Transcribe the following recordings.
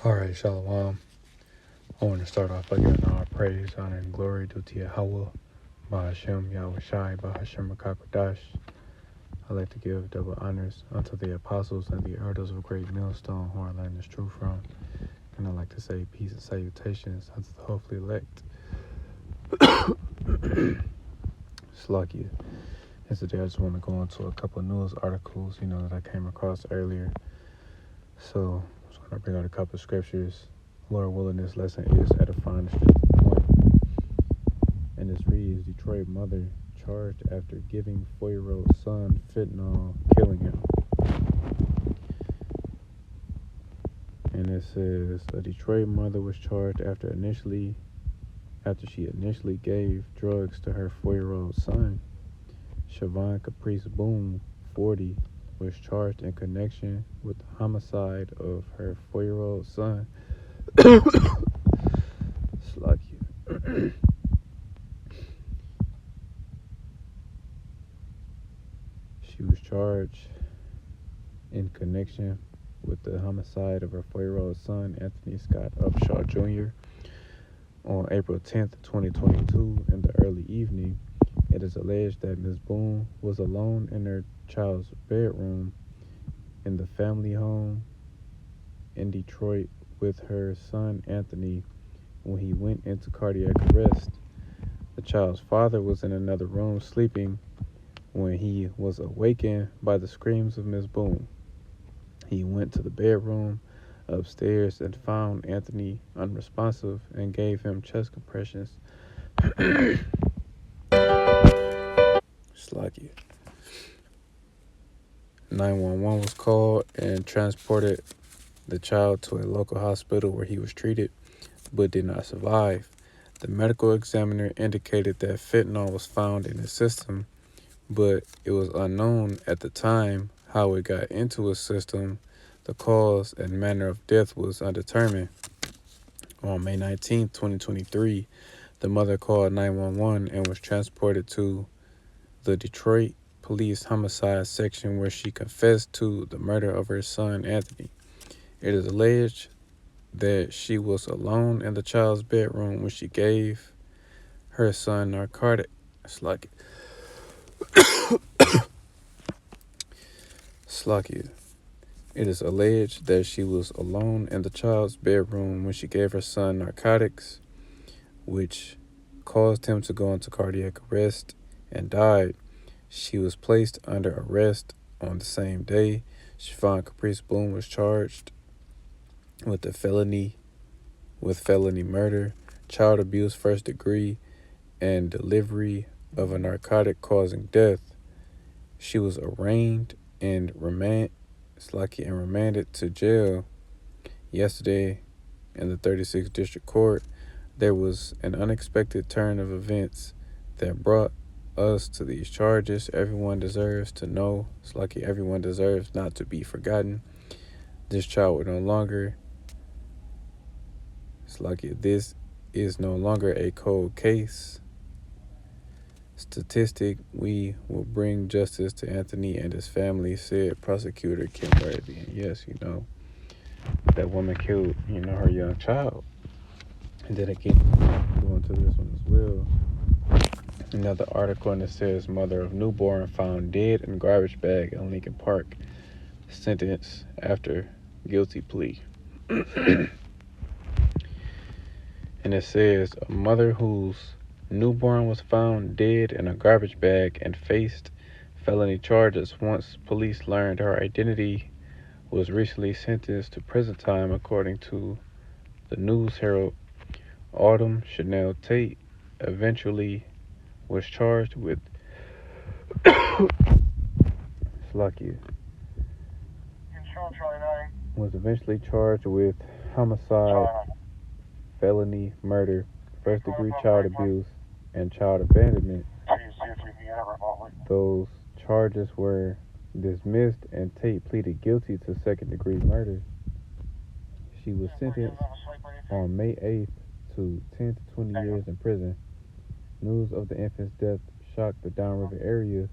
All right, Shalom. I want to start off by giving all praise, honor, and glory due to Yahweh, Bahashem, Yahweh Shai, Bahashem, Rakakwadash. I like to give double honors unto the apostles and the elders of Great Millstone, who I learned this truth from. And I like to say peace and salutations unto the hopefully elect. Slakia. And today I just want to go into a couple of news articles, that I came across earlier. So I'm just going to bring out a couple of scriptures. Lord willing, this lesson is edifying the strength point. And this reads, Detroit mother charged after giving 4-year-old son fentanyl, killing him. And it says, a Detroit mother was charged after she initially gave drugs to her 4-year-old son. Siobhan Caprice Boone, 40, was charged in connection with the homicide of her 4-year-old son. Slakia. She was charged in connection with the homicide of her 4-year-old son, Anthony Scott Upshaw Jr., on April 10th, 2022, in the early evening. It is alleged that Ms. Boone was alone in her child's bedroom in the family home in Detroit with her son, Anthony, when he went into cardiac arrest. The child's father was in another room sleeping when he was awakened by the screams of Ms. Boone. He went to the bedroom upstairs and found Anthony unresponsive and gave him chest compressions. Slacky. 911 was called and transported the child to a local hospital where he was treated but did not survive. The medical examiner indicated that fentanyl was found in his system, but it was unknown at the time how it got into his system. The cause and manner of death was undetermined. On May 19, 2023, the mother called 911 and was transported to the Detroit Police Homicide Section where she confessed to the murder of her son, Anthony. It is alleged that she was alone in the child's bedroom when she gave her son narcotic. Slakia. It is alleged that she was alone in the child's bedroom when she gave her son narcotics, which caused him to go into cardiac arrest and died. She was placed under arrest on the same day. Siobhan Caprice Boone was charged with felony murder, child abuse first degree, and delivery of a narcotic causing death. She was arraigned and remanded to jail yesterday in the 36th District Court. There was an unexpected turn of events that brought us to these charges. Everyone deserves to know. Everyone deserves not to be forgotten. This child will no longer. This is no longer a cold case. Statistic, we will bring justice to Anthony and his family, said prosecutor Kim Worthy. And yes, that woman killed, her young child. And then again, going to this one as well. Another article, and it says mother of newborn found dead in garbage bag in Lincoln Park, sentenced after guilty plea. And it says a mother whose newborn was found dead in a garbage bag and faced felony charges once police learned her identity was recently sentenced to prison time, according to the News Herald. Autumn Chanel Tate eventually was charged with homicide, felony murder, first degree child abuse, and child abandonment. Those charges were dismissed and Tate pleaded guilty to second degree murder. She was sentenced on May 8th to 10 to 20 years in prison. News of the infant's death shocked the Downriver area.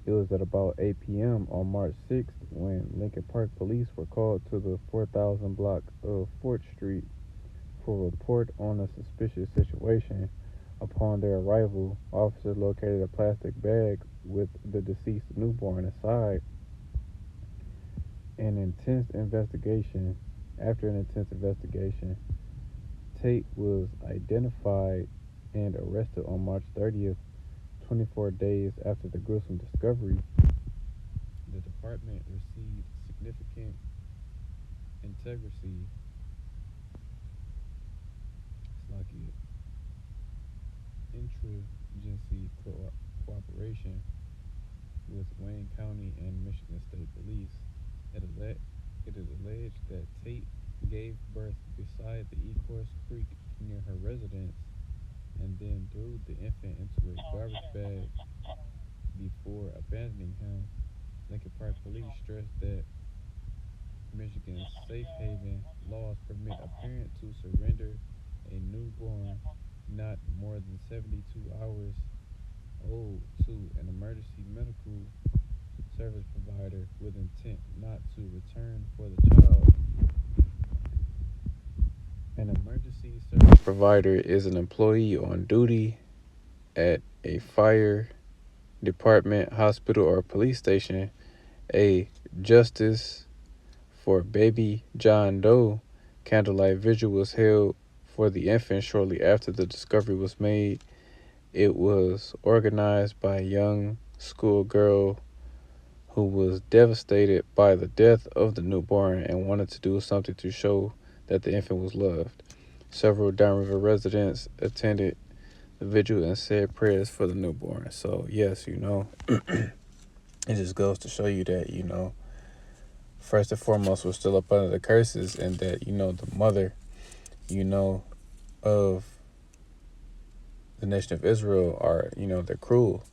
It was at about 8 p.m. on March 6th when Lincoln Park police were called to the 4000 block of Fort Street for a report on a suspicious situation. Upon their arrival, officers located a plastic bag with the deceased newborn inside. An intense investigation. After an intense investigation, Tate was identified and arrested on March 30th, 24 days after the gruesome discovery. The department received significant integrity, interagency cooperation with Wayne County and Michigan State Police. It is alleged that Tate gave birth beside the Ecorse Creek near her residence and then threw the infant into a garbage bag before abandoning him. Lincoln Park Police stressed that Michigan's safe haven laws permit a parent to surrender a newborn not more than 72 hours old to an emergency medical service provider with intent not to return for the child. An emergency service provider is an employee on duty at a fire department, hospital, or police station. A justice for baby John Doe candlelight vigil was held for the infant shortly after the discovery was made. It was organized by a young schoolgirl who was devastated by the death of the newborn and wanted to do something to show that the infant was loved. Several Downriver residents attended the vigil and said prayers for the newborn. So, yes, it just goes to show you that, first and foremost, we're still up under the curses, and that, the mother, of the nation of Israel are, they're cruel.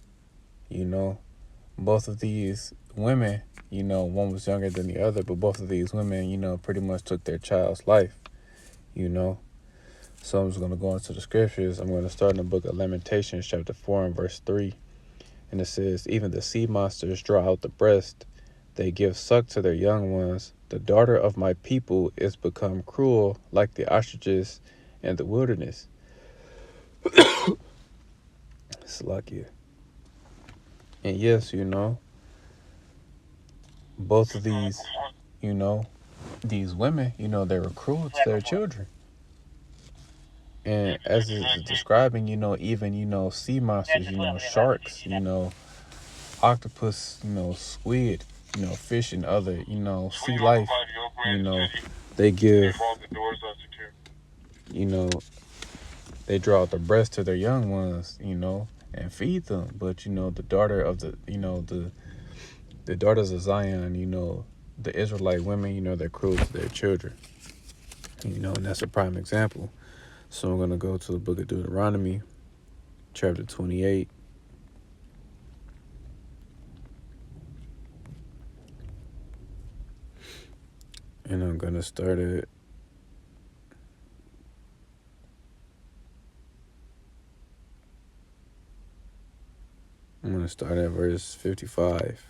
Both of these women, one was younger than the other, but both of these women, pretty much took their child's life, So I'm just going to go into the scriptures. I'm going to start in the book of Lamentations, chapter 4 and verse 3. And it says, even the sea monsters draw out the breast. They give suck to their young ones. The daughter of my people is become cruel like the ostriches in the wilderness. Slakia. And yes, both of these, these women, they were cruel to their children. And as it's describing, even, sea monsters, sharks, octopus, squid, fish and other, sea life, they give, they draw out the breast to their young ones, and feed them. But, the daughter of the daughters of Zion, the Israelite women, they're cruel to their children, and that's a prime example. So I'm going to go to the book of Deuteronomy, chapter 28. And I'm going to start it. I'm going to start at verse 55.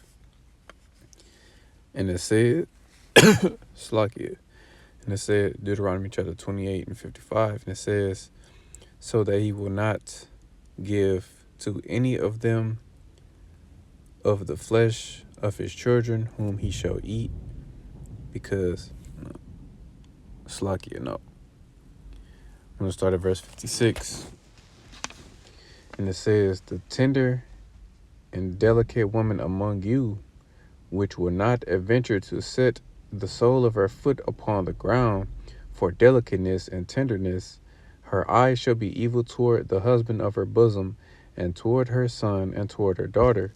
And it said, Slakia. And it said, Deuteronomy chapter 28 and 55. And it says, so that he will not give to any of them of the flesh of his children whom he shall eat, because Slakia, no. I'm going to start at verse 56. And it says, the tender and delicate woman among you, which will not adventure to set the sole of her foot upon the ground for delicateness and tenderness, her eyes shall be evil toward the husband of her bosom, and toward her son, and toward her daughter,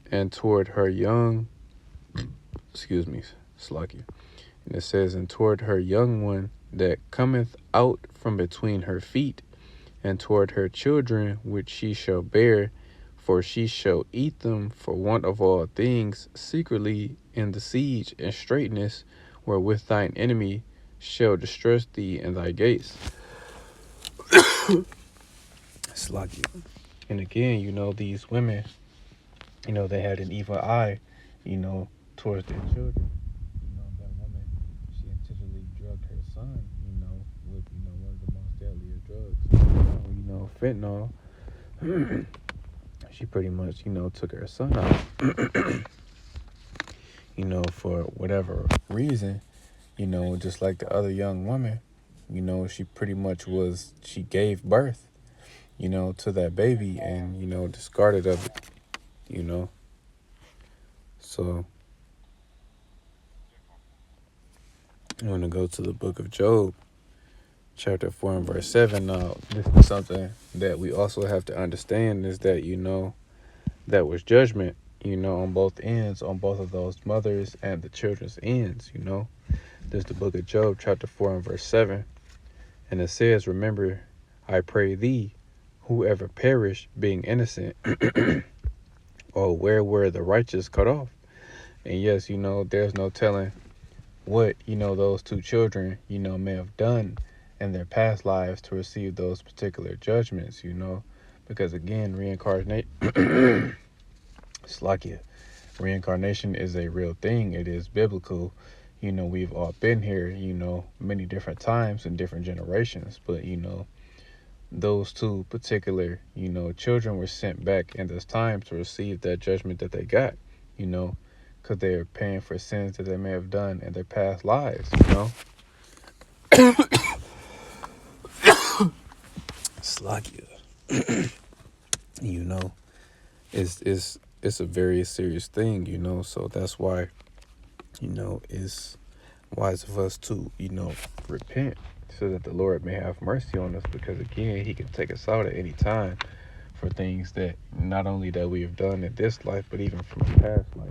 and toward her young, Slakia. And it says, and toward her young one that cometh out from between her feet, and toward her children which she shall bear, for she shall eat them for want of all things, secretly in the siege and straitness, wherewith thine enemy shall distress thee in thy gates. Slakia. And again, these women, they had an evil eye, towards their children. That woman, she intentionally drugged her son, with, one of the most deadlier drugs, fentanyl. She pretty much, took her son out, for whatever reason, just like the other young woman, she pretty much she gave birth, to that baby and, discarded of it, you know. So I'm going to go to the book of Job, chapter 4 and verse 7. Now, this is something that we also have to understand is that, that was judgment, on both ends, on both of those mothers and the children's ends. This is the book of Job, chapter 4 and verse 7. And it says, remember, I pray thee, whoever perished being innocent, or where were the righteous cut off? And yes, there's no telling what, those two children, may have done in their past lives to receive those particular judgments, because again, reincarnation is a real thing. It is biblical. We've all been here, many different times in different generations, but, those two particular, children were sent back in this time to receive that judgment that they got, because they are paying for sins that they may have done in their past lives. Slakia. you know, it's a very serious thing, so that's why, it's wise of us to, repent so that the Lord may have mercy on us, because again, he can take us out at any time for things that not only that we have done in this life, but even from a past life.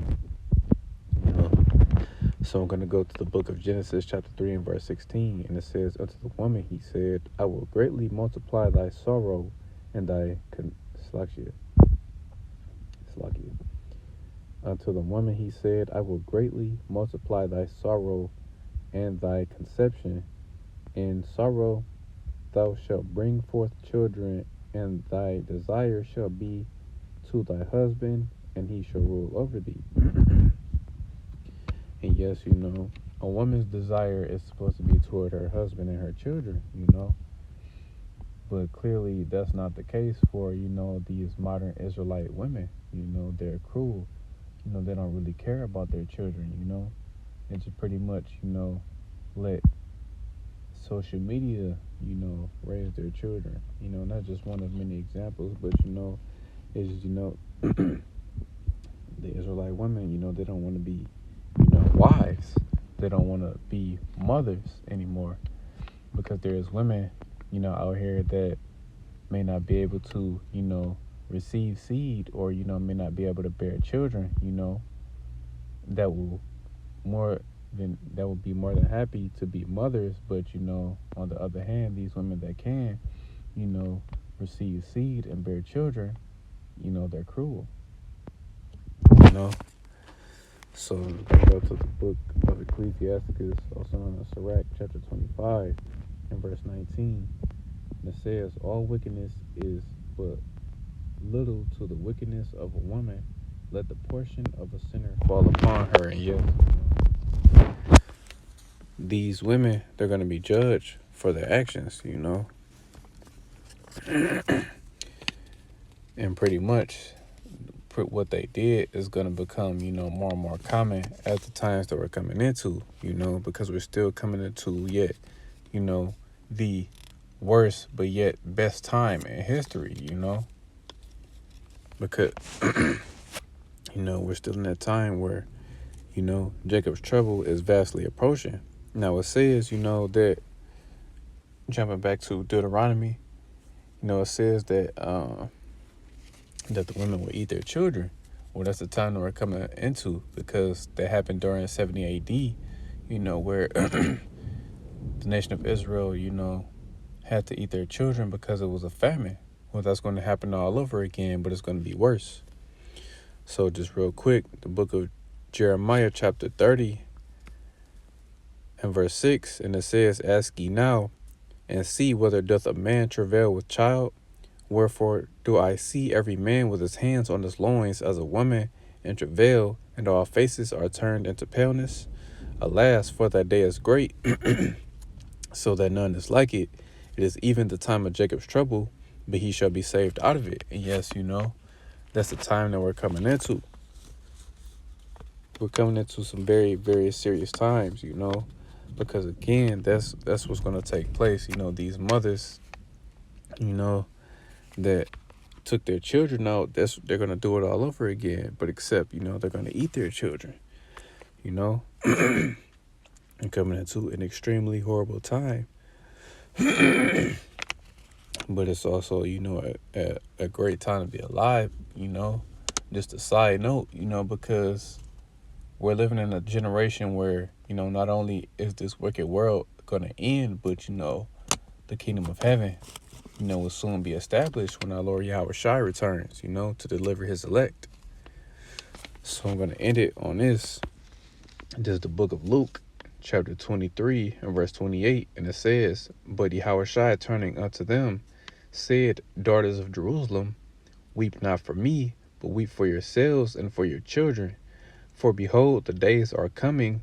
So I'm going to go to the book of Genesis, chapter 3 and verse 16. And it says, unto the woman he said, I will greatly multiply thy sorrow and thy Slakia. Unto the woman he said, I will greatly multiply thy sorrow and thy conception. In sorrow thou shalt bring forth children, and thy desire shall be to thy husband, and he shall rule over thee. And yes, a woman's desire is supposed to be toward her husband and her children, But clearly that's not the case for, these modern Israelite women. They're cruel. They don't really care about their children, They just pretty much, let social media, raise their children. And that's just one of many examples, but, it's just, the Israelite women, they don't want to be, wives. They don't want to be mothers anymore, because there's women, out here that may not be able to, receive seed, or, may not be able to bear children, that will be more than happy to be mothers. But, on the other hand, these women that can, receive seed and bear children, they're cruel. So I'm going to go to the book of Ecclesiasticus, also known as Sirach, chapter 25 and verse 19. And it says, all wickedness is but little to the wickedness of a woman. Let the portion of a sinner fall upon her. And yes, these women, they're going to be judged for their actions, And pretty much what they did is going to become, more and more common as the times that we're coming into, because we're still coming into yet, the worst but yet best time in history, because, we're still in that time where, Jacob's trouble is vastly approaching. Now it says, that jumping back to Deuteronomy, it says that, that the women will eat their children. Well, that's the time that we're coming into, because that happened during 70 AD, where the nation of Israel, had to eat their children because it was a famine. Well, that's going to happen all over again, but it's going to be worse. So just real quick, the book of Jeremiah, chapter 30 and verse 6, and it says, ask ye now, and see whether doth a man travail with child, Wherefore do I see every man with his hands on his loins as a woman in travail, and all faces are turned into paleness? Alas, for that day is great, so that none is like it. It is even the time of Jacob's trouble, but he shall be saved out of it. And yes, that's the time that we're coming into. We're coming into some very, very serious times, because again, that's what's going to take place. These mothers, that took their children out, they're going to do it all over again, but except, they're going to eat their children, and coming into an extremely horrible time. But it's also, a great time to be alive, just a side note, because we're living in a generation where, not only is this wicked world going to end, but, the kingdom of heaven, will soon be established when our Lord Yahweh Shai returns, to deliver his elect. So I'm going to end it on this. This is the book of Luke, chapter 23 and verse 28. And it says, But Yahweh Shai turning unto them said, Daughters of Jerusalem, weep not for me, but weep for yourselves and for your children. For behold, the days are coming,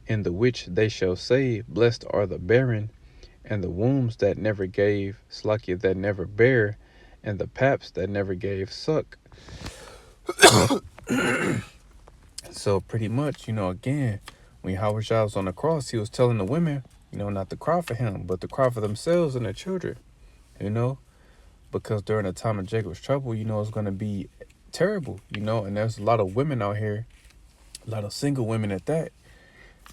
in the which they shall say, Blessed are the barren, and the wombs that never gave, Slakia that never bare, and the paps that never gave suck. So pretty much, again, when Yahweh Shai was on the cross, he was telling the women, not to cry for him, but to cry for themselves and their children, because during the time of Jacob's trouble, it's going to be terrible, and there's a lot of women out here, a lot of single women at that,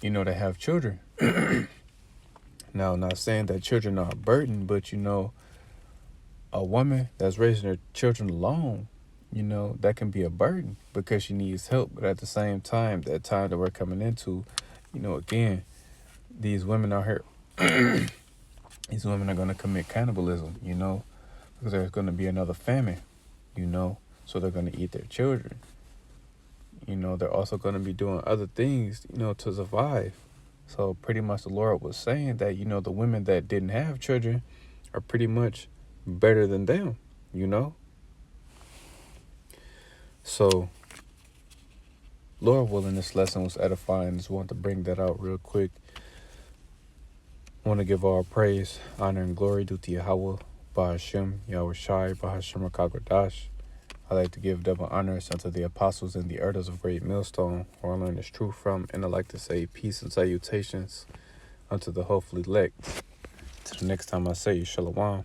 that have children. Now, not saying that children are a burden, but, a woman that's raising her children alone, that can be a burden because she needs help. But at the same time, that time that we're coming into, again, these women out here, these women are going to commit cannibalism, because there's going to be another famine, so they're going to eat their children. They're also going to be doing other things, to survive. So pretty much the Lord was saying that, the women that didn't have children are pretty much better than them, So, Lord willing, this lesson was edifying. Just wanted to bring that out real quick. I want to give all praise, honor, and glory due to Yahweh, Bahashem, Yahweh Shai, Bahashem HaKadosh. I like to give double honors unto the apostles and the elders of Great Millstone, where I learned this truth from, and I like to say peace and salutations unto the hopefully elect. Till the next time I say you, Shalom.